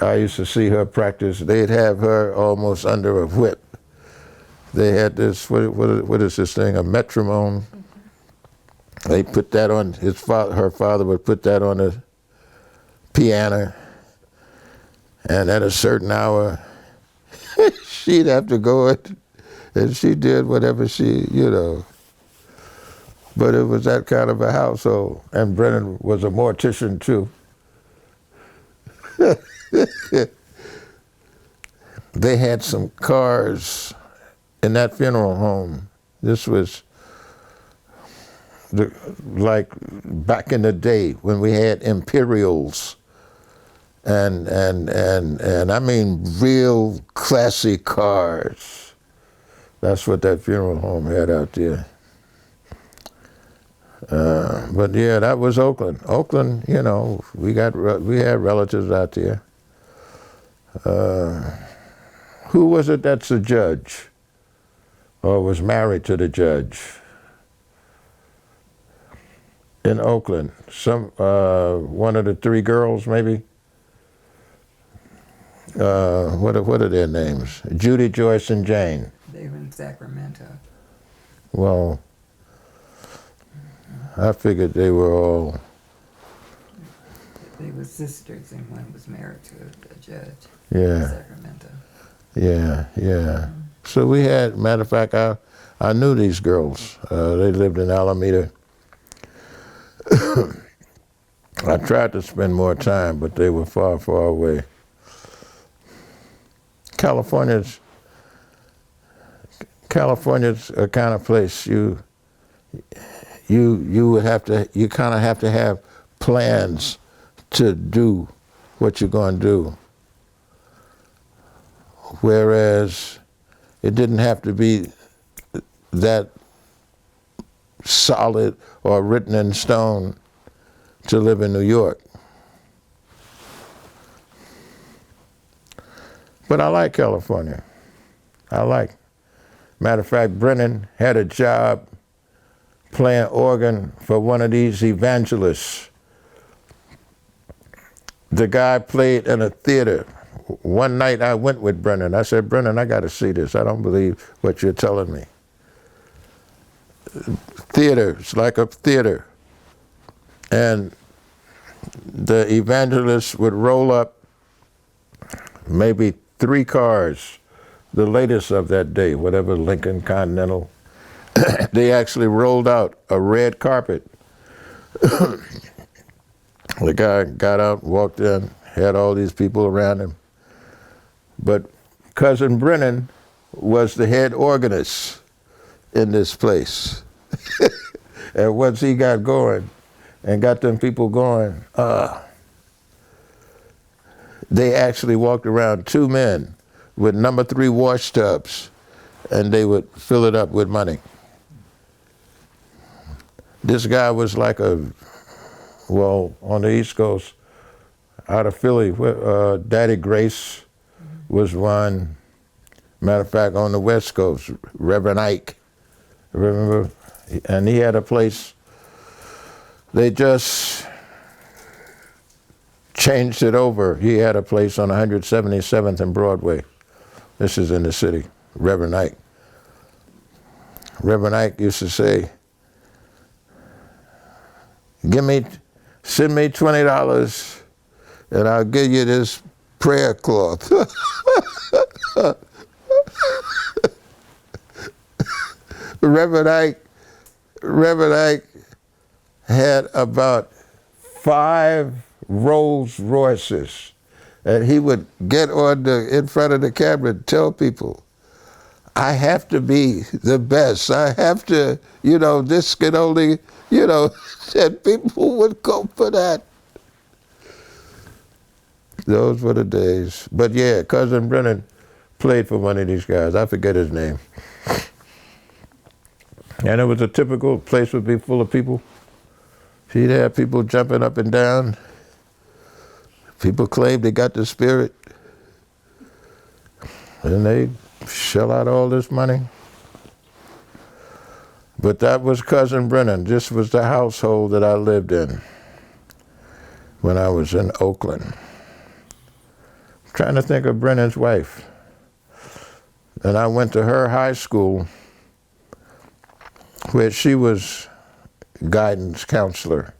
I used to see her practice. They'd have her almost under a whip. They had this, what is this thing, a metronome. They put that on, her father would put that on the piano, and at a certain hour, she'd have to go and she did whatever she, But it was that kind of a household. And Brennan was a mortician too. They had some cars in that funeral home. This was like back in the day when we had Imperials and I mean real classy cars. That's what that funeral home had out there. But yeah, that was Oakland. Oakland, we had relatives out there. Who was it that's a judge, or was married to the judge in Oakland? One of the three girls, maybe. What are their names? Judy, Joyce, and Jane. They were in Sacramento. Well, I figured they were all. They were sisters, and one was married to a judge. Yeah. In Sacramento. Yeah. Mm-hmm. So we had, matter of fact, I knew these girls. They lived in Alameda. I tried to spend more time, but they were far, far away. California's a kind of place you would have to, you kind of have to have plans to do what you're going to do. Whereas it didn't have to be that solid or written in stone to live in New York. But I like California. Matter of fact, Brennan had a job playing organ for one of these evangelists. The guy played in a theater. One night I went with Brennan. I said, Brennan, I got to see this. I don't believe what you're telling me. Theater, it's like a theater. And the evangelist would roll up maybe 3 cars, the latest of that day, whatever, Lincoln Continental. They actually rolled out a red carpet. The guy got out, walked in, had all these people around him. But Cousin Brennan was the head organist in this place. And once he got going and got them people going, they actually walked around 2 men with number 3 wash tubs, and they would fill it up with money. This guy was like on the East Coast, out of Philly, Daddy Grace was one. Matter of fact, on the West Coast, Reverend Ike, remember? And he had a place, they just changed it over. He had a place on 177th and Broadway. This is in the city, Reverend Ike. Reverend Ike used to say, send me $20 and I'll give you this prayer cloth. Reverend Ike had about 5 Rolls Royces, and he would get in front of the camera and tell people, I have to be the best. I have to, this can only, and people would go for that. Those were the days. But yeah, Cousin Brennan played for one of these guys. I forget his name. And it was a typical place would be full of people. He'd have people jumping up and down. People claimed they got the Spirit. And they shell out all this money. But that was Cousin Brennan. This was the household that I lived in when I was in Oakland. trying to think of Brennan's wife. And I went to her high school where she was guidance counselor.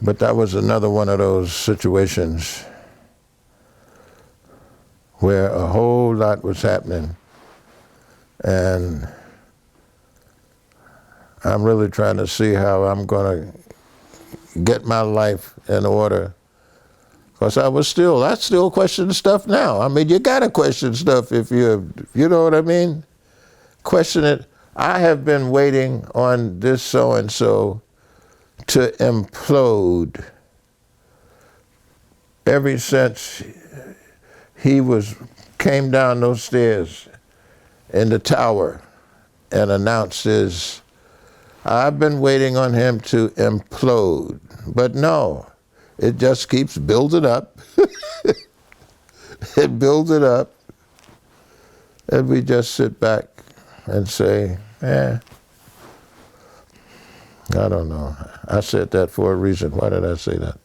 But that was another one of those situations where a whole lot was happening. And I'm really trying to see how I'm going to get my life in order. Because I still question stuff now. I mean, you got to question stuff if you know what I mean? Question it. I have been waiting on this so-and-so to implode ever since he came down those stairs in the tower and announced his, I've been waiting on him to implode. But no, it just keeps building up. It builds it up. And we just sit back and say, I don't know. I said that for a reason. Why did I say that?